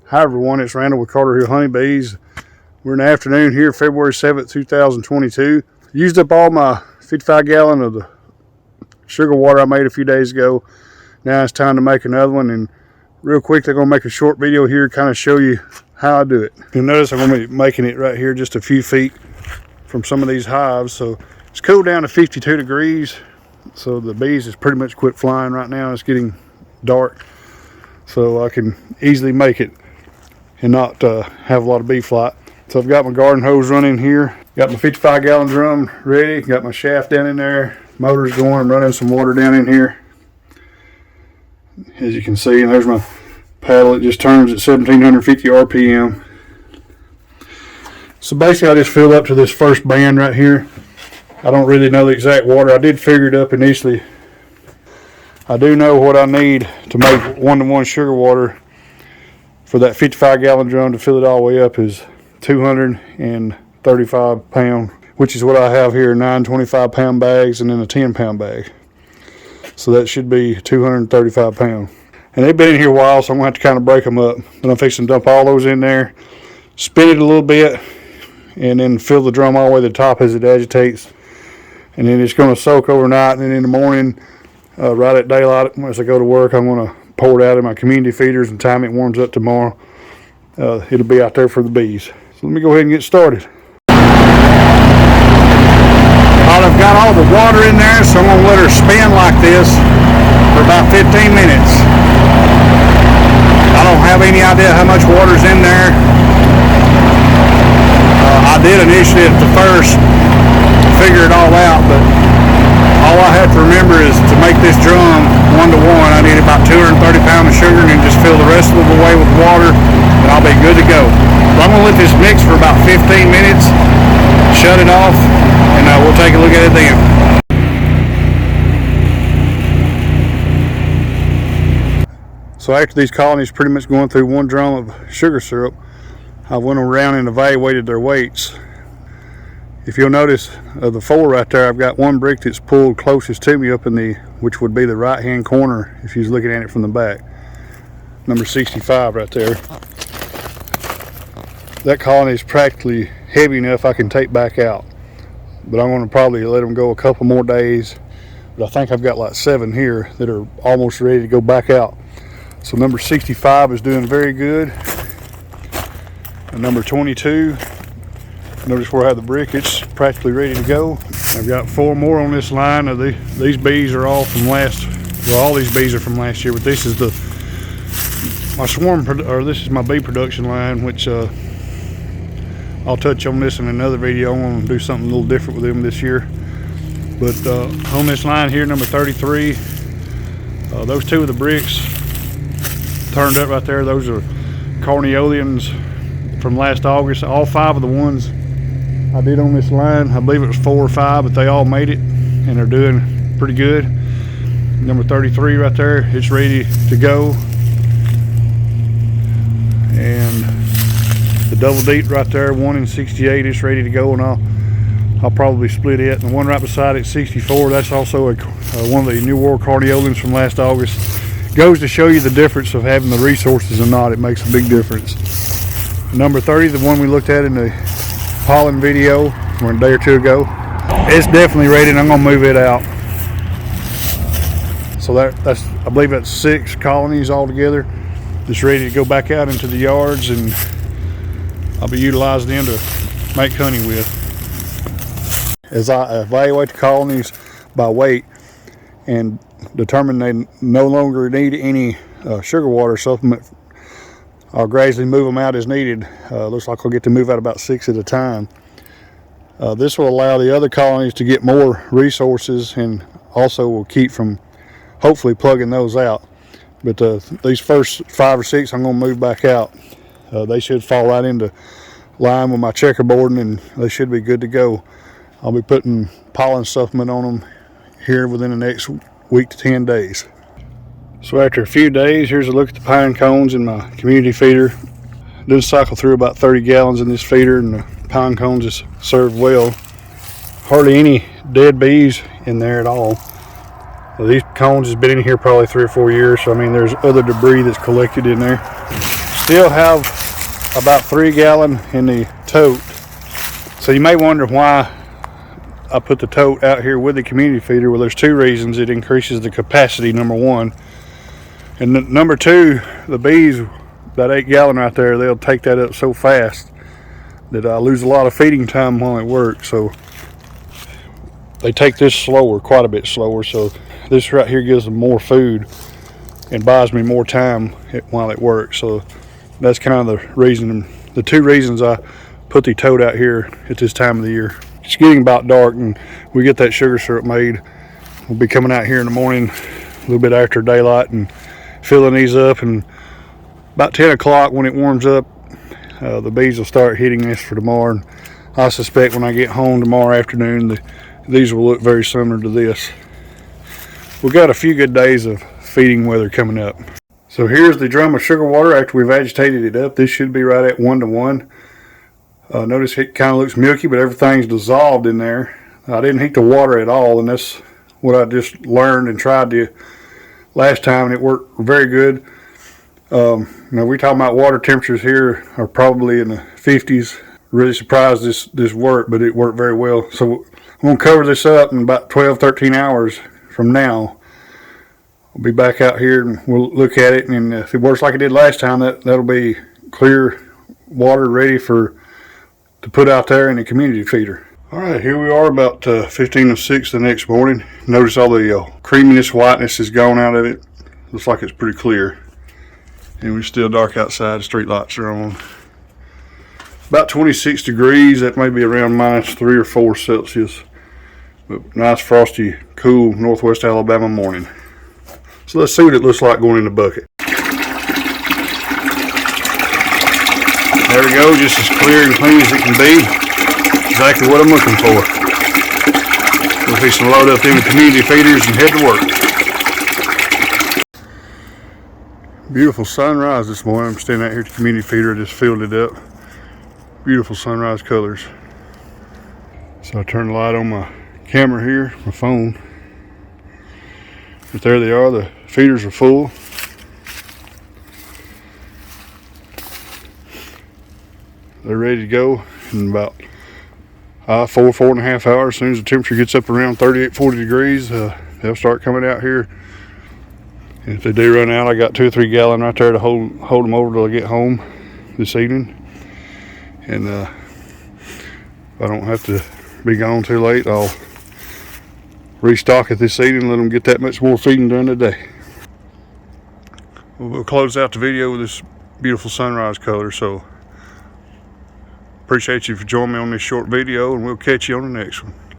Hi everyone, it's Randall with Carter Hill Honeybees. We're in the afternoon here, February 7th, 2022. Used up all my 55 gallon of the sugar water I made a few days ago. Now it's time to make another one, and real quick, I'm going to make a short video here, kind of show you how I do it. You'll notice I'm going to be making it right here just a few feet from some of these hives. So it's cooled down to 52 degrees. So the bees has pretty much quit flying right now. It's getting dark, so I can easily make it and not have a lot of bee flight. So I've got my garden hose running here. Got my 55 gallon drum ready. Got my shaft down in there. Motor's going. I'm running some water down in here. As you can see, and there's my paddle. It just turns at 1750 RPM. So basically I just filled up to this first band right here. I don't really know the exact water. I did figure it up initially. I do know what I need to make 1-to-1 sugar water for that 55 gallon drum to fill it all the way up is 235 pound, which is what I have here, 9 25-pound bags and then a 10-pound bag. So that should be 235 pound. And they've been in here a while, so I'm gonna have to kind of break them up. Then I'm fixing to dump all those in there, spin it a little bit, and then fill the drum all the way to the top as it agitates. And then it's gonna soak overnight, and then in the morning, right at daylight, once I go to work, I'm gonna pour it out in my community feeders, and time it warms up tomorrow, it'll be out there for the bees. So let me go ahead and get started. I've got all the water in there, so I'm gonna let her spin like this for about 15 minutes. I don't have any idea how much water's in there. I did initially at the first figure it all out, but all I have to remember is to make this drum 1-to-1, I need about 230 pounds of sugar, and then just fill the rest of it away with water, and I'll be good to go. So I'm going to let this mix for about 15 minutes, shut it off, and we'll take a look at it then. So after these colonies pretty much going through 1 drum of sugar syrup, I went around and evaluated their weights. If you'll notice of the 4 right there, I've got 1 brick that's pulled closest to me up in the, which would be the right hand corner if you're looking at it from the back. Number 65 right there. That colony is practically heavy enough I can take back out. But I'm going to probably let them go a couple more days. But I think I've got like 7 here that are almost ready to go back out. So number 65 is doing very good. And number 22. Notice where I have the brick, it's practically ready to go. I've got 4 more on this line. These bees are all from last, well, all these bees are from last year, but this is my this is my bee production line, which I'll touch on this in another video. I want to do something a little different with them this year. But on this line here, number 33, those 2 of the bricks turned up right there. Those are carnioleans from last August. All 5 of the ones I did on this line, I believe it was 4 or 5, but they all made it and they're doing pretty good. Number 33 right there, it's ready to go. And the double deep right there, 1 in 68, it's ready to go, and I'll probably split it. And the one right beside it, 64, that's also one of the New World carnioleans from last August. Goes to show you the difference of having the resources or not. It makes a big difference. Number 30, the one we looked at in the pollen video a day or 2 ago, it's definitely ready, and I'm gonna move it out. So that's I believe that's 6 colonies altogether that's ready to go back out into the yards, and I'll be utilizing them to make honey with. As I evaluate the colonies by weight and determine they no longer need any sugar water supplement, I'll gradually move them out as needed. Looks like I'll get to move out about 6 at a time. This will allow the other colonies to get more resources, and also will keep from hopefully plugging those out. But these first 5 or 6 I'm going to move back out. They should fall right into line with my checkerboarding, and they should be good to go. I'll be putting pollen supplement on them here within the next week to 10 days. So after a few days, here's a look at the pine cones in my community feeder. I did cycle through about 30 gallons in this feeder, and the pine cones just served well. Hardly any dead bees in there at all. These cones has been in here probably 3 or 4 years, so I mean there's other debris that's collected in there. still have about 3 gallon in the tote. So you may wonder why I put the tote out here with the community feeder. Well, there's 2 reasons. It increases the capacity, number 1. And number 2, the bees, that 8 gallon right there, they'll take that up so fast that I lose a lot of feeding time while it works. So they take this slower, quite a bit slower. So this right here gives them more food and buys me more time while it works. So that's kind of the reason, the 2 reasons I put the tote out here at this time of the year. It's getting about dark and we get that sugar syrup made. We'll be coming out here in the morning a little bit after daylight and filling these up, and about 10 o'clock when it warms up, the bees will start hitting this for tomorrow. And I suspect when I get home tomorrow afternoon, these will look very similar to this. We've got a few good days of feeding weather coming up. So here's the drum of sugar water after we've agitated it up. This should be right at 1 to 1. Notice it kind of looks milky, but everything's dissolved in there. I didn't heat the water at all, and that's what I just learned and tried to last time, and it worked very good. Now we're talking about water temperatures here are probably in the 50s. Really surprised this worked, but it worked very well. So I'm going to cover this up in about 12-13 hours from now. I'll be back out here and we'll look at it, and if it works like it did last time, that'll be clear water ready to put out there in the community feeder. Alright, here we are about 15 to 6 the next morning. Notice all the creaminess, whiteness is gone out of it. Looks like it's pretty clear. And we're still dark outside, the street lights are on. About 26 degrees, that may be around -3 or 4 Celsius. But nice frosty, cool northwest Alabama morning. So let's see what it looks like going in the bucket. There we go, just as clear and clean as it can be. Exactly what I'm looking for. We'll fix and load up them community feeders and head to work. Beautiful sunrise this morning. I'm standing out here at the community feeder. I just filled it up. Beautiful sunrise colors. So I turned the light on my camera here, my phone. But there they are. The feeders are full. They're ready to go in about 4.5 hours. As soon as the temperature gets up around 38-40 degrees, they'll start coming out here. And if they do run out, I got 2 or 3 gallon right there to hold them over till I get home this evening. And if I don't have to be gone too late, I'll restock it this evening and let them get that much more feeding during the day. We'll close out the video with this beautiful sunrise color. So appreciate you for joining me on this short video, and we'll catch you on the next one.